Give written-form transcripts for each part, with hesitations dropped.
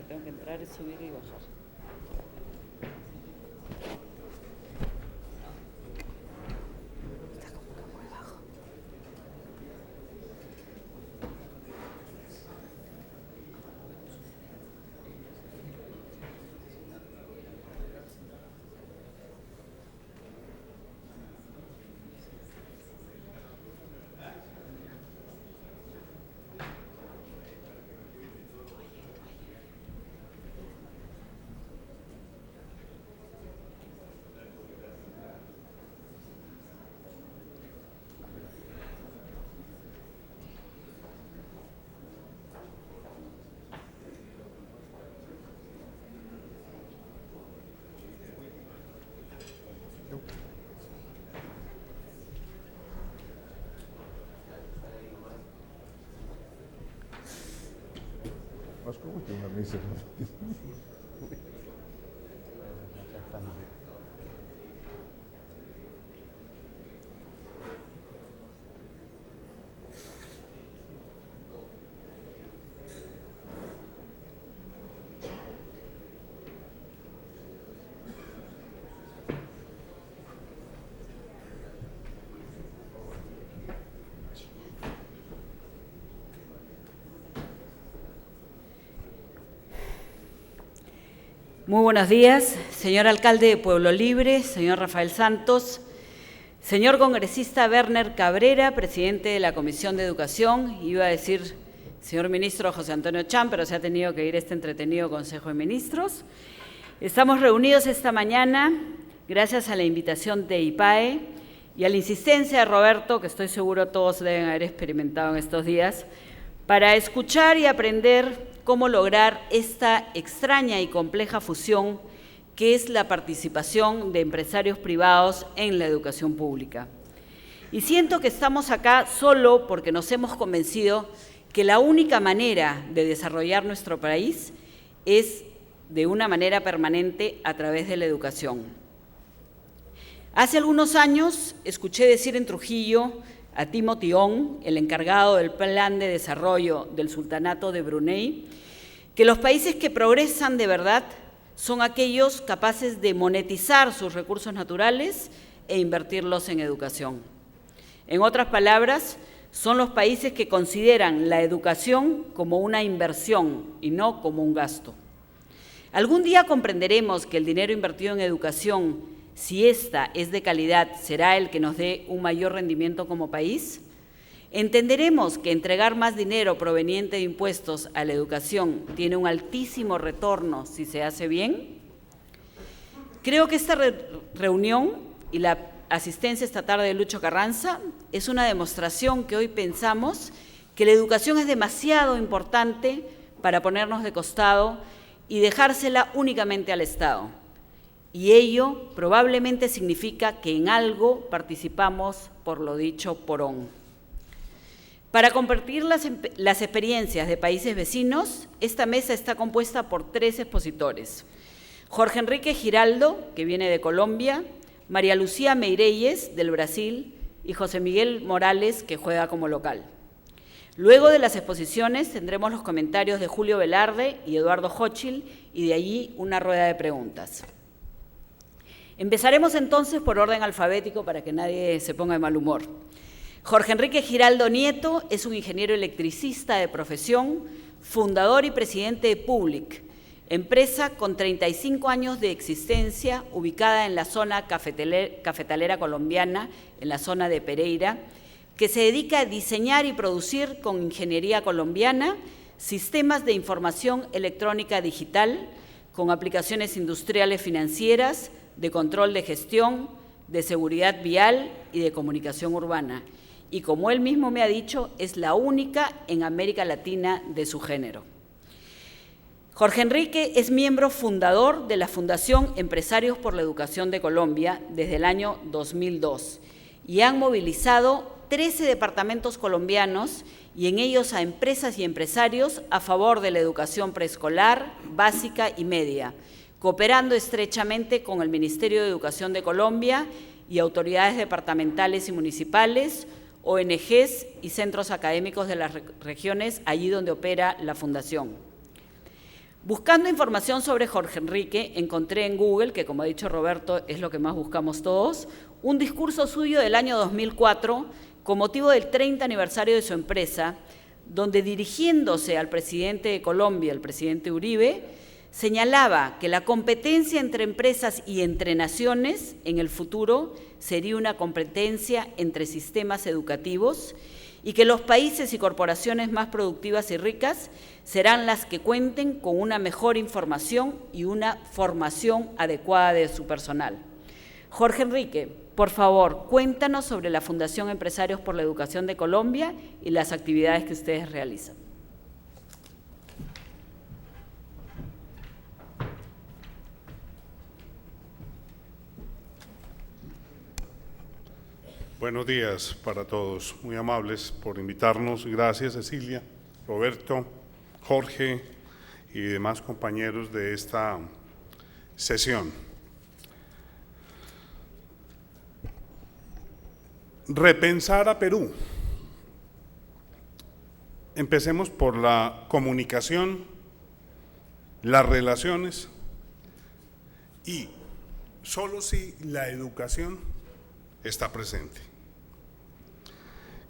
tengo que entrar, es subir y bajar. Está como que muy bajo. ¿Cómo que una misa? Muy buenos días, señor alcalde de Pueblo Libre, señor Rafael Santos, señor congresista Werner Cabrera, presidente de la Comisión de Educación, iba a decir señor ministro José Antonio Cham, pero se ha tenido que ir este entretenido Consejo de Ministros. Estamos reunidos esta mañana gracias a la invitación de IPAE y a la insistencia de Roberto, que estoy seguro todos deben haber experimentado en estos días, para escuchar y aprender cómo lograr esta extraña y compleja fusión que es la participación de empresarios privados en la educación pública. Y siento que estamos acá solo porque nos hemos convencido que la única manera de desarrollar nuestro país es de una manera permanente a través de la educación. Hace algunos años escuché decir en Trujillo a Timothy Ong, el encargado del Plan de Desarrollo del Sultanato de Brunei, que los países que progresan de verdad son aquellos capaces de monetizar sus recursos naturales e invertirlos en educación. En otras palabras, son los países que consideran la educación como una inversión y no como un gasto. Algún día comprenderemos que el dinero invertido en educación, si ésta es de calidad, será el que nos dé un mayor rendimiento como país. ¿Entenderemos que entregar más dinero proveniente de impuestos a la educación tiene un altísimo retorno si se hace bien? Creo que esta reunión y la asistencia esta tarde de Lucho Carranza es una demostración que hoy pensamos que la educación es demasiado importante para ponernos de costado y dejársela únicamente al Estado. Y ello probablemente significa que en algo participamos por lo dicho por Ong. Para compartir las experiencias de países vecinos, esta mesa está compuesta por 3 expositores. Jorge Enrique Giraldo, que viene de Colombia, María Lucía Meirelles, del Brasil, y José Miguel Morales, que juega como local. Luego de las exposiciones tendremos los comentarios de Julio Velarde y Eduardo Hochil, y de allí una rueda de preguntas. Empezaremos entonces por orden alfabético para que nadie se ponga de mal humor. Jorge Enrique Giraldo Nieto es un ingeniero electricista de profesión, fundador y presidente de Public, empresa con 35 años de existencia, ubicada en la zona cafetalera colombiana, en la zona de Pereira, que se dedica a diseñar y producir con ingeniería colombiana sistemas de información electrónica digital con aplicaciones industriales financieras, de control de gestión, de seguridad vial y de comunicación urbana. Y como él mismo me ha dicho, es la única en América Latina de su género. Jorge Enrique es miembro fundador de la Fundación Empresarios por la Educación de Colombia desde el año 2002 y han movilizado 13 departamentos colombianos y en ellos a empresas y empresarios a favor de la educación preescolar, básica y media, cooperando estrechamente con el Ministerio de Educación de Colombia y autoridades departamentales y municipales, ONGs y centros académicos de las regiones allí donde opera la Fundación. Buscando información sobre Jorge Enrique, encontré en Google, que como ha dicho Roberto es lo que más buscamos todos, un discurso suyo del año 2004 con motivo del 30 aniversario de su empresa, donde dirigiéndose al presidente de Colombia, el presidente Uribe, señalaba que la competencia entre empresas y entre naciones en el futuro sería una competencia entre sistemas educativos y que los países y corporaciones más productivas y ricas serán las que cuenten con una mejor información y una formación adecuada de su personal. Jorge Enrique, por favor, cuéntanos sobre la Fundación Empresarios por la Educación de Colombia y las actividades que ustedes realizan. Buenos días para todos, muy amables por invitarnos. Gracias, Cecilia, Roberto, Jorge y demás compañeros de esta sesión. Repensar a Perú. Empecemos por la comunicación, las relaciones y solo si la educación está presente.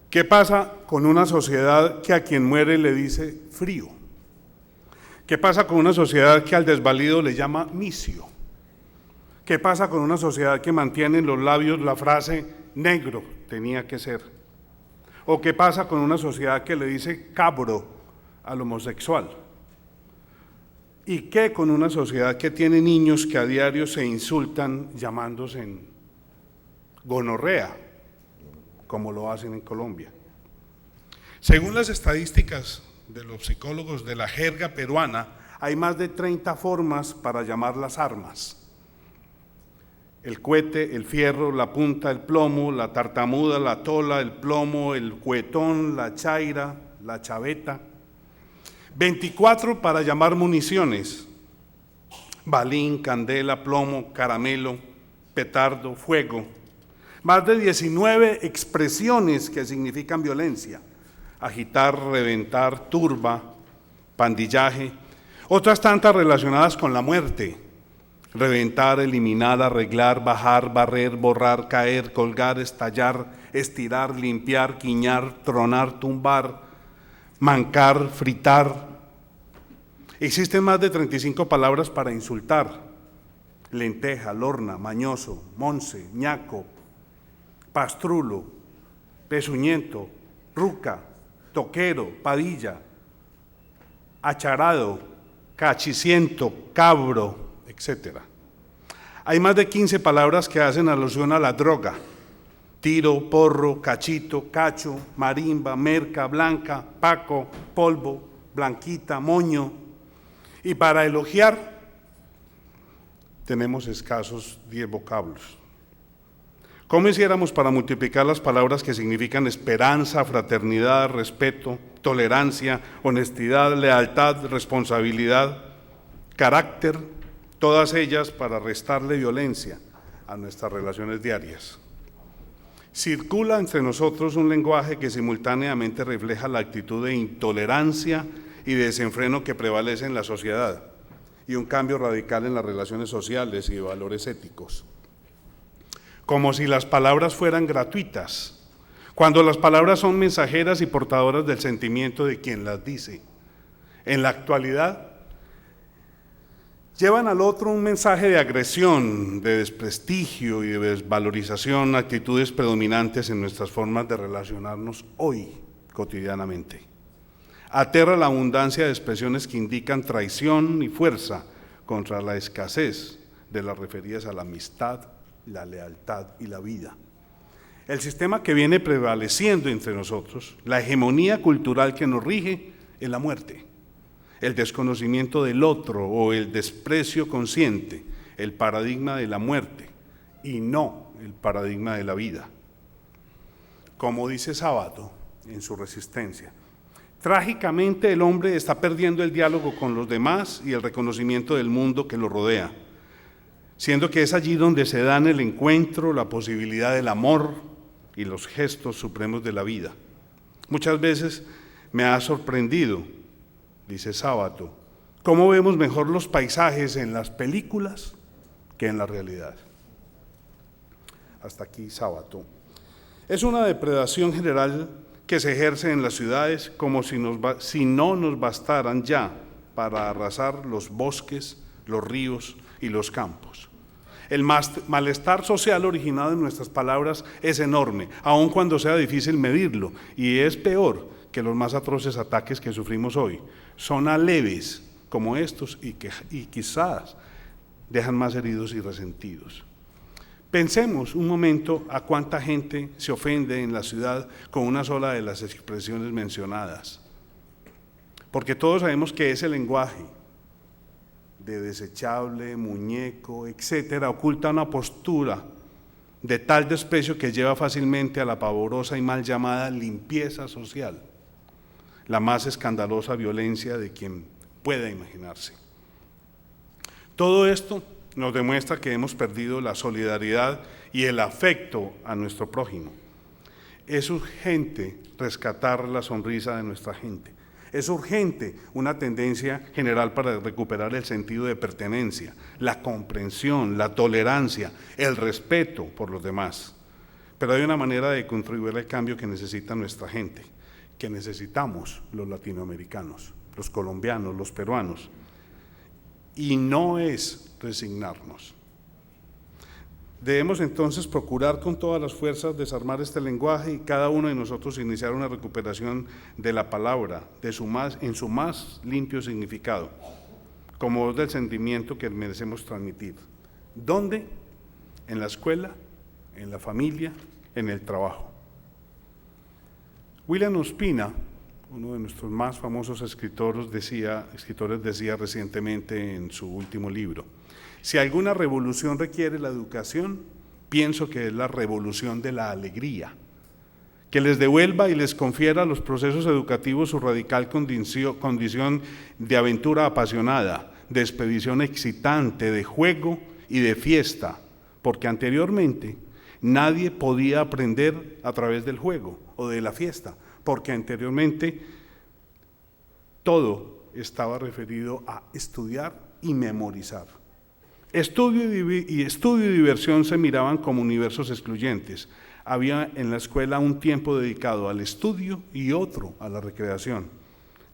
¿Qué pasa con una sociedad que a quien muere le dice frío? ¿Qué pasa con una sociedad que al desvalido le llama misio? ¿Qué pasa con una sociedad que mantiene en los labios la frase negro tenía que ser? ¿O qué pasa con una sociedad que le dice cabro al homosexual? ¿Y qué con una sociedad que tiene niños que a diario se insultan llamándose en gonorrea, como lo hacen en Colombia? Según las estadísticas de los psicólogos de la jerga peruana, hay más de 30 formas para llamar las armas: el cohete, el fierro, la punta, el plomo, la tartamuda, la tola, el plomo, el cuetón, la chaira, la chaveta. 24 para llamar municiones: balín, candela, plomo, caramelo, petardo, fuego. Más de 19 expresiones que significan violencia: agitar, reventar, turba, pandillaje. Otras tantas relacionadas con la muerte: reventar, eliminar, arreglar, bajar, barrer, borrar, caer, colgar, estallar, estirar, limpiar, quiñar, tronar, tumbar, mancar, fritar. Existen más de 35 palabras para insultar: lenteja, lorna, mañoso, monse, ñaco, pastrulo, pezuñento, ruca, toquero, padilla, acharado, cachiciento, cabro, etc. Hay más de 15 palabras que hacen alusión a la droga: tiro, porro, cachito, cacho, marimba, merca, blanca, paco, polvo, blanquita, moño. Y para elogiar tenemos escasos 10 vocablos. ¿Cómo hiciéramos para multiplicar las palabras que significan esperanza, fraternidad, respeto, tolerancia, honestidad, lealtad, responsabilidad, carácter, todas ellas para restarle violencia a nuestras relaciones diarias? Circula entre nosotros un lenguaje que simultáneamente refleja la actitud de intolerancia y de desenfreno que prevalece en la sociedad y un cambio radical en las relaciones sociales y de valores éticos. Como si las palabras fueran gratuitas, cuando las palabras son mensajeras y portadoras del sentimiento de quien las dice. En la actualidad, llevan al otro un mensaje de agresión, de desprestigio y de desvalorización, actitudes predominantes en nuestras formas de relacionarnos hoy, cotidianamente. Aterra la abundancia de expresiones que indican traición y fuerza contra la escasez de las referidas a la amistad, la lealtad y la vida. El sistema que viene prevaleciendo entre nosotros, la hegemonía cultural que nos rige, es la muerte, el desconocimiento del otro o el desprecio consciente, el paradigma de la muerte y no el paradigma de la vida. Como dice Sábato en su Resistencia, trágicamente el hombre está perdiendo el diálogo con los demás y el reconocimiento del mundo que lo rodea, siendo que es allí donde se dan el encuentro, la posibilidad del amor y los gestos supremos de la vida. Muchas veces me ha sorprendido, dice Sábato, ¿Cómo vemos mejor los paisajes en las películas que en la realidad? Hasta aquí, Sábato. Es una depredación general que se ejerce en las ciudades como si no nos bastaran ya para arrasar los bosques, los ríos y los campos. El malestar social originado en nuestras palabras es enorme, aun cuando sea difícil medirlo, y es peor que los más atroces ataques que sufrimos hoy. Son leves como estos y quizás dejan más heridos y resentidos. Pensemos un momento a cuánta gente se ofende en la ciudad con una sola de las expresiones mencionadas. Porque todos sabemos que ese lenguaje de desechable, muñeco, etcétera, oculta una postura de tal desprecio que lleva fácilmente a la pavorosa y mal llamada limpieza social, la más escandalosa violencia de quien pueda imaginarse. Todo esto nos demuestra que hemos perdido la solidaridad y el afecto a nuestro prójimo. Es urgente rescatar la sonrisa de nuestra gente. Es urgente una tendencia general para recuperar el sentido de pertenencia, la comprensión, la tolerancia, el respeto por los demás. Pero hay una manera de contribuir al cambio que necesita nuestra gente, que necesitamos los latinoamericanos, los colombianos, los peruanos, y no es resignarnos. Debemos entonces procurar con todas las fuerzas desarmar este lenguaje y cada uno de nosotros iniciar una recuperación de la palabra en su más limpio significado, como voz del sentimiento que merecemos transmitir. ¿Dónde? En la escuela, en la familia, en el trabajo. William Ospina, uno de nuestros más famosos escritores, decía recientemente en su último libro: si alguna revolución requiere la educación, pienso que es la revolución de la alegría, que les devuelva y les confiera a los procesos educativos su radical condición de aventura apasionada, de expedición excitante, de juego y de fiesta, porque anteriormente nadie podía aprender a través del juego o de la fiesta, porque anteriormente todo estaba referido a estudiar y memorizar. Estudio y diversión se miraban como universos excluyentes. Había en la escuela un tiempo dedicado al estudio y otro a la recreación,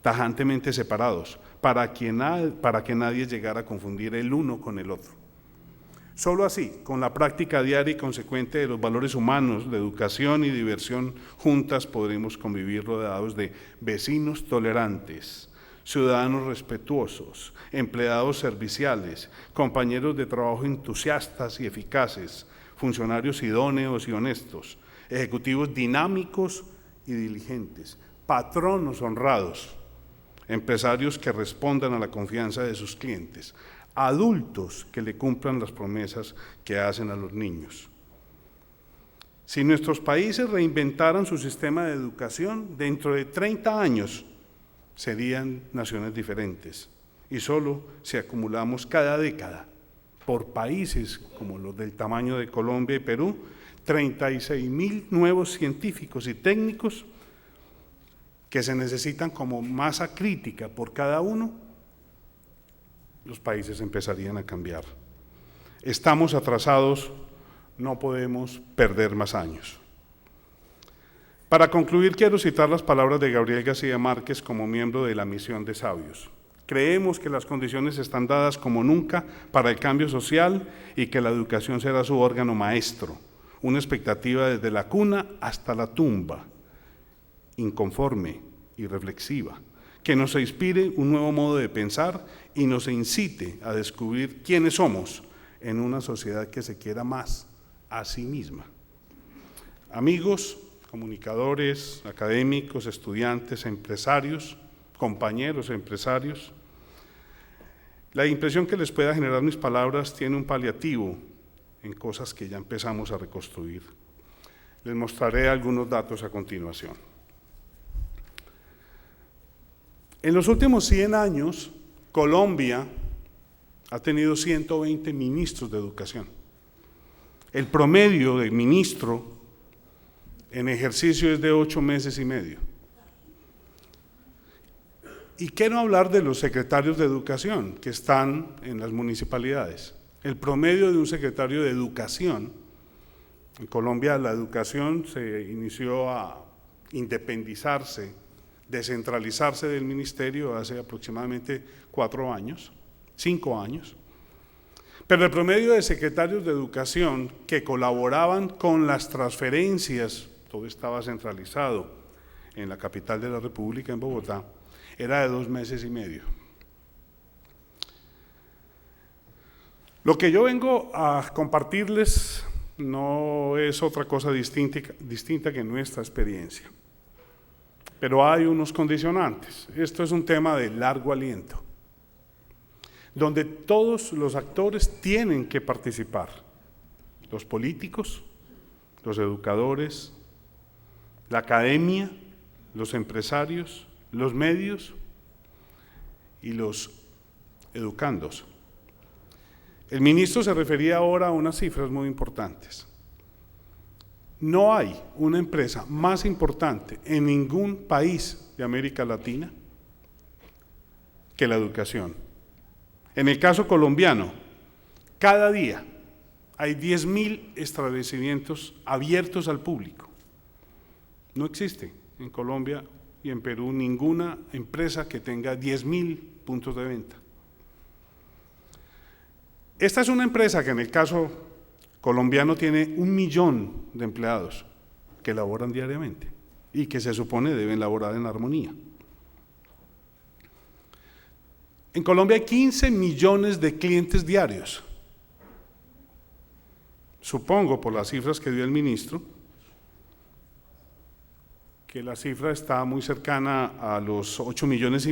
tajantemente separados, para que nadie llegara a confundir el uno con el otro. Solo así, con la práctica diaria y consecuente de los valores humanos, de educación y diversión juntas, podremos convivir rodeados de vecinos tolerantes, ciudadanos respetuosos, empleados serviciales, compañeros de trabajo entusiastas y eficaces, funcionarios idóneos y honestos, ejecutivos dinámicos y diligentes, patronos honrados, empresarios que respondan a la confianza de sus clientes, adultos que le cumplan las promesas que hacen a los niños. Si nuestros países reinventaran su sistema de educación, dentro de 30 años serían naciones diferentes, y solo si acumulamos cada década por países como los del tamaño de Colombia y Perú, 36.000 nuevos científicos y técnicos que se necesitan como masa crítica por cada uno, los países empezarían a cambiar. Estamos atrasados, no podemos perder más años. Para concluir, quiero citar las palabras de Gabriel García Márquez como miembro de la Misión de Sabios. Creemos que las condiciones están dadas como nunca para el cambio social y que la educación será su órgano maestro, una expectativa desde la cuna hasta la tumba, inconforme y reflexiva, que nos inspire un nuevo modo de pensar y nos incite a descubrir quiénes somos en una sociedad que se quiera más a sí misma. Amigos, comunicadores, académicos, estudiantes, empresarios, compañeros empresarios, la impresión que les pueda generar mis palabras tiene un paliativo en cosas que ya empezamos a reconstruir. Les mostraré algunos datos a continuación. En los últimos 100 años, Colombia ha tenido 120 ministros de educación. El promedio de ministro en ejercicio es de 8 meses y medio. Y quiero hablar de los secretarios de educación que están en las municipalidades. El promedio de un secretario de educación, en Colombia la educación se inició a independizarse, descentralizarse del ministerio hace aproximadamente 4 años, 5 años. Pero el promedio de secretarios de educación que colaboraban con las transferencias, todo estaba centralizado en la capital de la República, en Bogotá, era de 2 meses y medio. Lo que yo vengo a compartirles no es otra cosa distinta que nuestra experiencia, pero hay unos condicionantes. Esto es un tema de largo aliento, donde todos los actores tienen que participar, los políticos, los educadores, la academia, los empresarios, los medios y los educandos. El ministro se refería ahora a unas cifras muy importantes. No hay una empresa más importante en ningún país de América Latina que la educación. En el caso colombiano, cada día hay 10.000 establecimientos abiertos al público. No existe en Colombia y en Perú ninguna empresa que tenga 10.000 puntos de venta. Esta es una empresa que en el caso colombiano tiene 1 millón de empleados que laboran diariamente y que se supone deben laborar en armonía. En Colombia hay 15 millones de clientes diarios. Supongo, por las cifras que dio el ministro, que la cifra está muy cercana a los 8,5 millones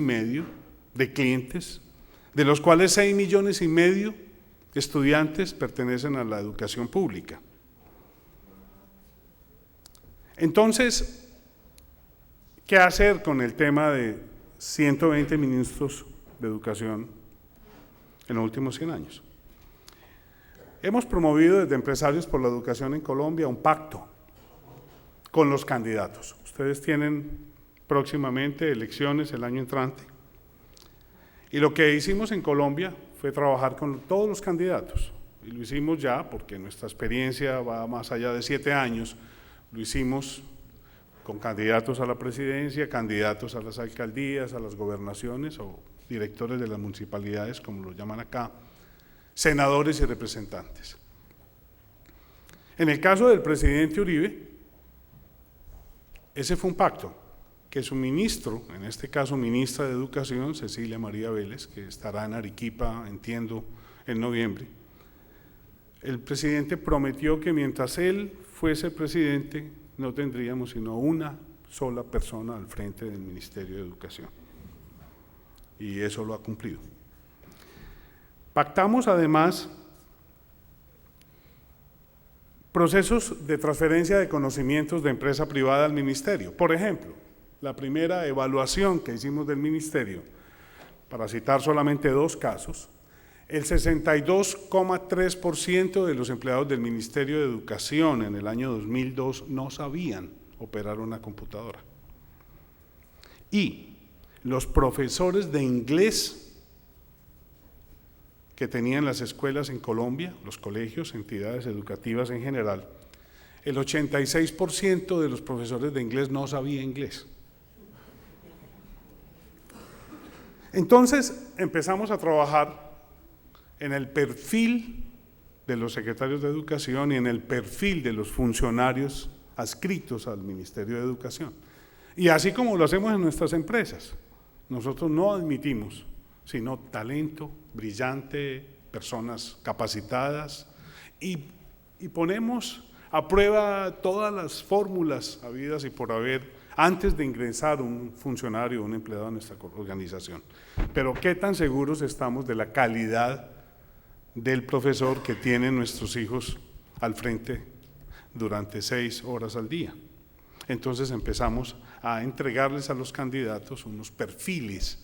de clientes, de los cuales 6,5 millones estudiantes pertenecen a la educación pública. Entonces, ¿qué hacer con el tema de 120 ministros de educación en los últimos 100 años? Hemos promovido desde Empresarios por la Educación en Colombia un pacto con los candidatos. Ustedes tienen próximamente elecciones el año entrante. Y lo que hicimos en Colombia fue trabajar con todos los candidatos. Y lo hicimos ya porque nuestra experiencia va más allá de 7 años. Lo hicimos con candidatos a la presidencia, candidatos a las alcaldías, a las gobernaciones o directores de las municipalidades, como lo llaman acá, senadores y representantes. En el caso del presidente Uribe, ese fue un pacto que su ministro, en este caso ministra de Educación, Cecilia María Vélez, que estará en Arequipa, entiendo, en noviembre, el presidente prometió que mientras él fuese presidente no tendríamos sino una sola persona al frente del Ministerio de Educación. Y eso lo ha cumplido. Pactamos además procesos de transferencia de conocimientos de empresa privada al ministerio. Por ejemplo, la primera evaluación que hicimos del ministerio, para citar solamente 2 casos, el 62,3% de los empleados del Ministerio de Educación en el año 2002 no sabían operar una computadora. Y los profesores de inglés que tenían las escuelas en Colombia, los colegios, entidades educativas en general, el 86% de los profesores de inglés no sabía inglés. Entonces empezamos a trabajar en el perfil de los secretarios de Educación y en el perfil de los funcionarios adscritos al Ministerio de Educación. Y así como lo hacemos en nuestras empresas, nosotros no admitimos sino talento brillante, personas capacitadas y ponemos a prueba todas las fórmulas habidas y por haber antes de ingresar un funcionario o un empleado a nuestra organización. Pero ¿qué tan seguros estamos de la calidad del profesor que tienen nuestros hijos al frente durante 6 horas al día? Entonces empezamos a entregarles a los candidatos unos perfiles.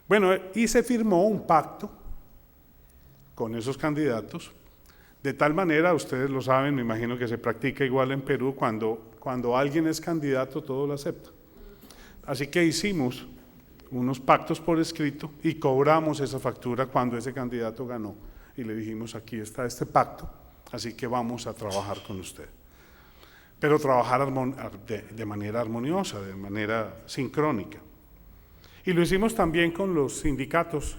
Bueno, y se firmó un pacto con esos candidatos, de tal manera, ustedes lo saben, me imagino que se practica igual en Perú, cuando alguien es candidato, todo lo acepta. Así que hicimos unos pactos por escrito y cobramos esa factura cuando ese candidato ganó. Y le dijimos, aquí está este pacto, así que vamos a trabajar con usted. Pero trabajar de manera armoniosa, de manera sincrónica. Y lo hicimos también con los sindicatos.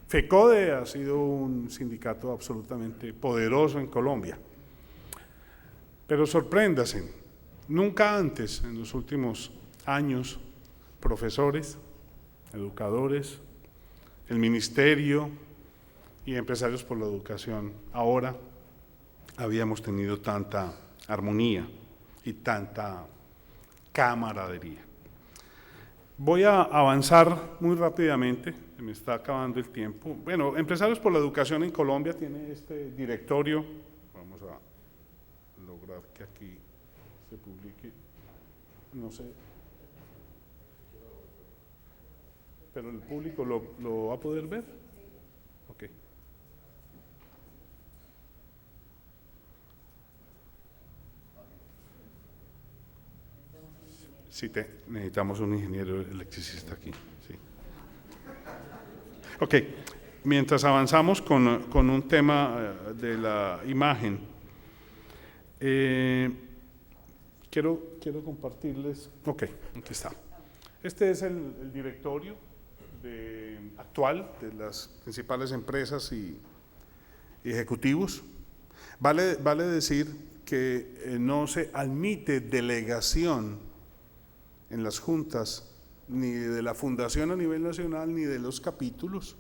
FECODE ha sido un sindicato absolutamente poderoso en Colombia. Pero sorpréndase, nunca antes, en los últimos años, profesores, educadores, el ministerio y empresarios por la educación, ahora habíamos tenido tanta armonía y tanta camaradería. Voy a avanzar muy rápidamente, se me está acabando el tiempo. Bueno, Empresarios por la Educación en Colombia tiene este directorio, vamos a lograr que aquí se publique, no sé, pero el público lo va a poder ver. Ok. Sí, necesitamos un ingeniero electricista aquí. Sí. Ok, mientras avanzamos con un tema de la imagen, quiero compartirles. Ok, aquí está. Este es el directorio actual de las principales empresas y ejecutivos. Vale decir que no se admite delegación en las juntas, ni de la fundación a nivel nacional, ni de los capítulos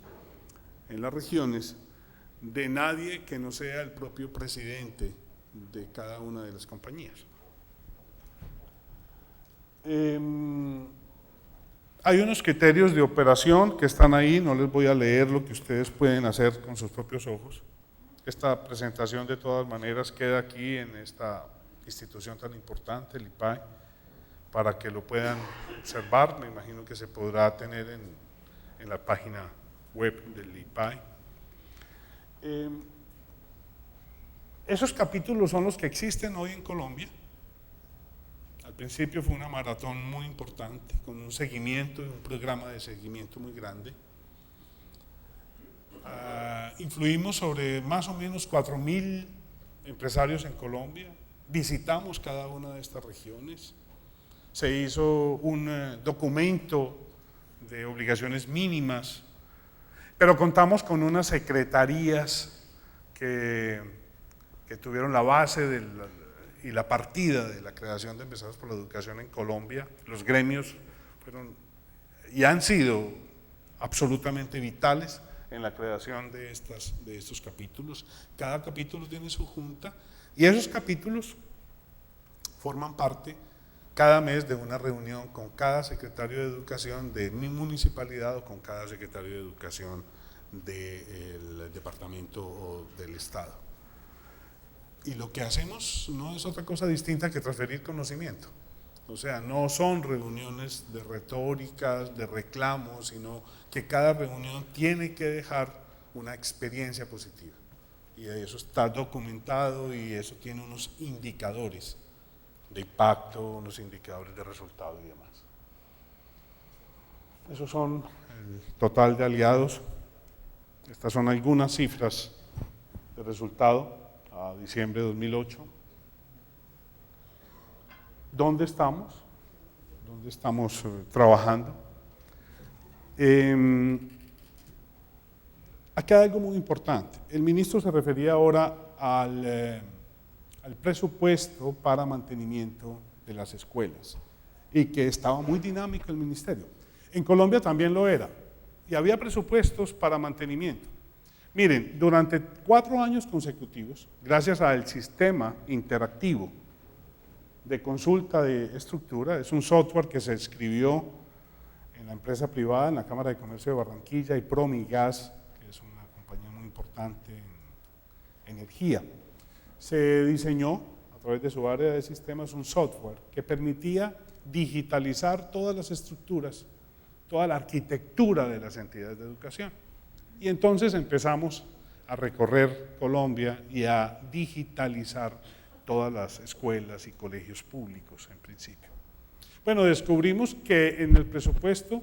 en las regiones, de nadie que no sea el propio presidente de cada una de las compañías. Hay unos criterios de operación que están ahí, no les voy a leer lo que ustedes pueden hacer con sus propios ojos. Esta presentación de todas maneras queda aquí en esta institución tan importante, el IPAE, para que lo puedan observar. Me imagino que se podrá tener en la página web del IPAE. Esos capítulos son los que existen hoy en Colombia. Al principio fue una maratón muy importante, con un seguimiento y un programa de seguimiento muy grande. Influimos sobre más o menos 4.000 empresarios en Colombia, visitamos cada una de estas regiones, se hizo un documento de obligaciones mínimas, pero contamos con unas secretarías que tuvieron la base y la partida de la creación de Empresarios por la Educación en Colombia. Los gremios fueron y han sido absolutamente vitales en la creación de estos capítulos. Cada capítulo tiene su junta y esos capítulos forman parte cada mes de una reunión con cada secretario de Educación de mi municipalidad o con cada secretario de Educación del departamento o del Estado. Y lo que hacemos no es otra cosa distinta que transferir conocimiento. O sea, no son reuniones de retóricas, de reclamos, sino que cada reunión tiene que dejar una experiencia positiva. Y eso está documentado y eso tiene unos indicadores de impacto, unos indicadores de resultado y demás. Esos son el total de aliados. Estas son algunas cifras de resultado a diciembre de 2008. ¿Dónde estamos? ¿Dónde estamos trabajando? Aquí hay algo muy importante. El ministro se refería ahora al presupuesto para mantenimiento de las escuelas y que estaba muy dinámico el ministerio. En Colombia también lo era y había presupuestos para mantenimiento. Miren, durante 4 años consecutivos, gracias al sistema interactivo de consulta de estructura, es un software que se escribió en la empresa privada, en la Cámara de Comercio de Barranquilla y Promigas, que es una compañía muy importante en energía. Se diseñó a través de su área de sistemas un software que permitía digitalizar todas las estructuras, toda la arquitectura de las entidades de educación. Y entonces empezamos a recorrer Colombia y a digitalizar todas las escuelas y colegios públicos en principio. Bueno, descubrimos que en el presupuesto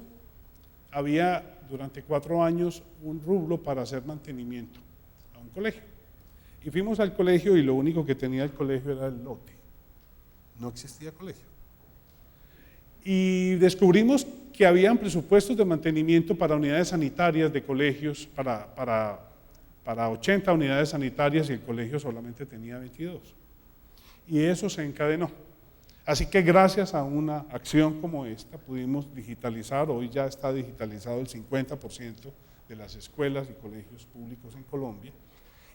había durante 4 años un rublo para hacer mantenimiento a un colegio. Y fuimos al colegio y lo único que tenía el colegio era el lote. No existía colegio. Y descubrimos que habían presupuestos de mantenimiento para unidades sanitarias de colegios, para 80 unidades sanitarias, y el colegio solamente tenía 22. Y eso se encadenó. Así que gracias a una acción como esta pudimos digitalizar, hoy ya está digitalizado el 50% de las escuelas y colegios públicos en Colombia,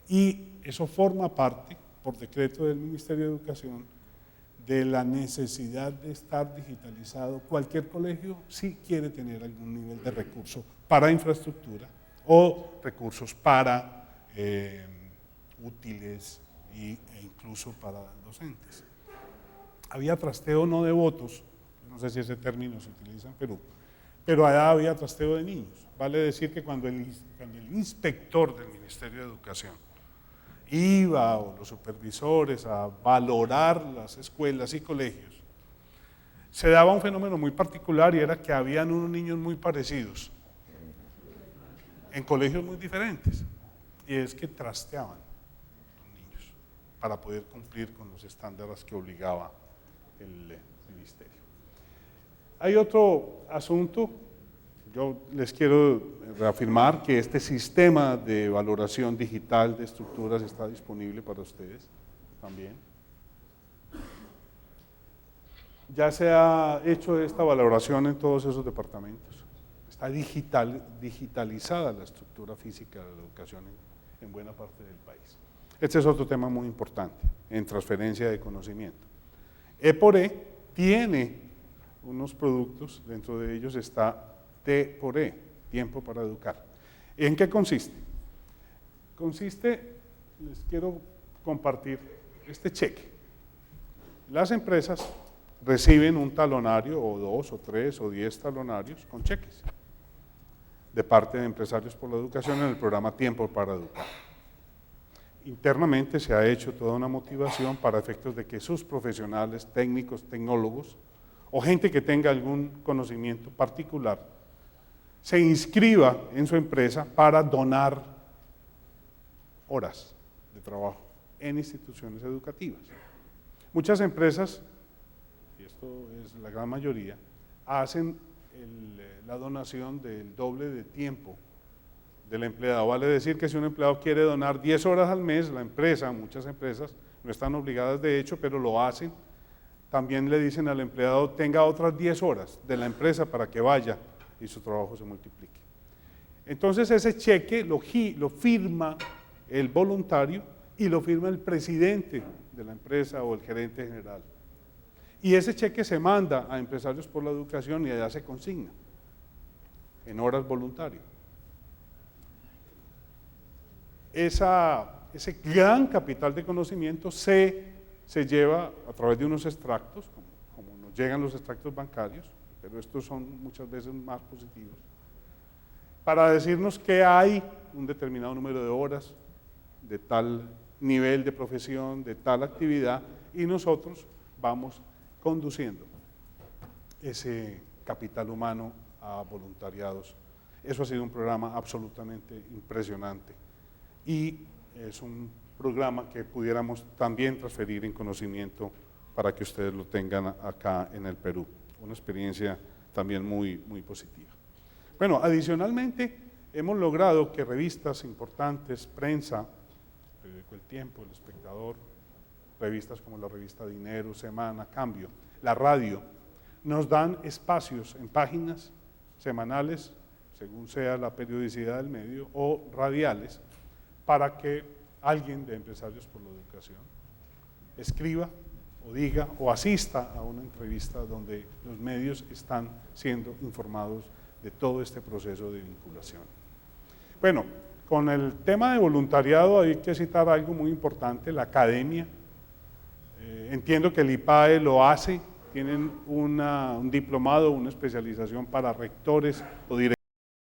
y eso forma parte, por decreto del Ministerio de Educación, de la necesidad de estar digitalizado. Cualquier colegio sí quiere tener algún nivel de recurso para infraestructura o recursos para útiles e incluso para docentes. Había trasteo no de votos, no sé si ese término se utiliza en Perú, pero allá había trasteo de niños. Vale decir que cuando el inspector del Ministerio de Educación iba, o los supervisores, a valorar las escuelas y colegios, se daba un fenómeno muy particular, y era que habían unos niños muy parecidos en colegios muy diferentes, y es que trasteaban los niños para poder cumplir con los estándares que obligaba el ministerio. Hay otro asunto. Yo les quiero reafirmar que este sistema de valoración digital de estructuras está disponible para ustedes también. Ya se ha hecho esta valoración en todos esos departamentos. Está digitalizada la estructura física de la educación en buena parte del país. Este es otro tema muy importante en transferencia de conocimiento. E4E tiene unos productos, dentro de ellos está T4E, Tiempo para Educar. ¿En qué consiste? Les quiero compartir este cheque. Las empresas reciben un talonario, o 2, o 3, o 10 talonarios con cheques de parte de Empresarios por la Educación en el programa Tiempo para Educar. Internamente se ha hecho toda una motivación para efectos de que sus profesionales, técnicos, tecnólogos, o gente que tenga algún conocimiento particular, se inscriba en su empresa para donar horas de trabajo en instituciones educativas. Muchas empresas, y esto es la gran mayoría, hacen la donación del doble de tiempo del empleado. Vale decir que si un empleado quiere donar 10 horas al mes, la empresa, muchas empresas no están obligadas de hecho, pero lo hacen. También le dicen al empleado, tenga otras 10 horas de la empresa para que vaya y su trabajo se multiplique. Entonces ese cheque lo firma el voluntario y lo firma el presidente de la empresa o el gerente general. Y ese cheque se manda a Empresarios por la Educación y allá se consigna en horas voluntarias. Ese gran capital de conocimiento se lleva a través de unos extractos, como nos llegan los extractos bancarios, pero estos son muchas veces más positivos, para decirnos que hay un determinado número de horas de tal nivel de profesión, de tal actividad, y nosotros vamos conduciendo ese capital humano a voluntariados. Eso ha sido un programa absolutamente impresionante y es un programa que pudiéramos también transferir en conocimiento para que ustedes lo tengan acá en el Perú. Una experiencia también muy, muy positiva. Bueno, adicionalmente hemos logrado que revistas importantes, prensa, periódico El Tiempo, El Espectador, revistas como la revista Dinero, Semana, Cambio, la radio, nos dan espacios en páginas semanales, según sea la periodicidad del medio, o radiales, para que alguien de Empresarios por la Educación escriba o diga o asista a una entrevista donde los medios están siendo informados de todo este proceso de vinculación. Bueno, con el tema de voluntariado hay que citar algo muy importante, la academia. Entiendo que el IPAE lo hace, tienen un diplomado, una especialización para rectores o directores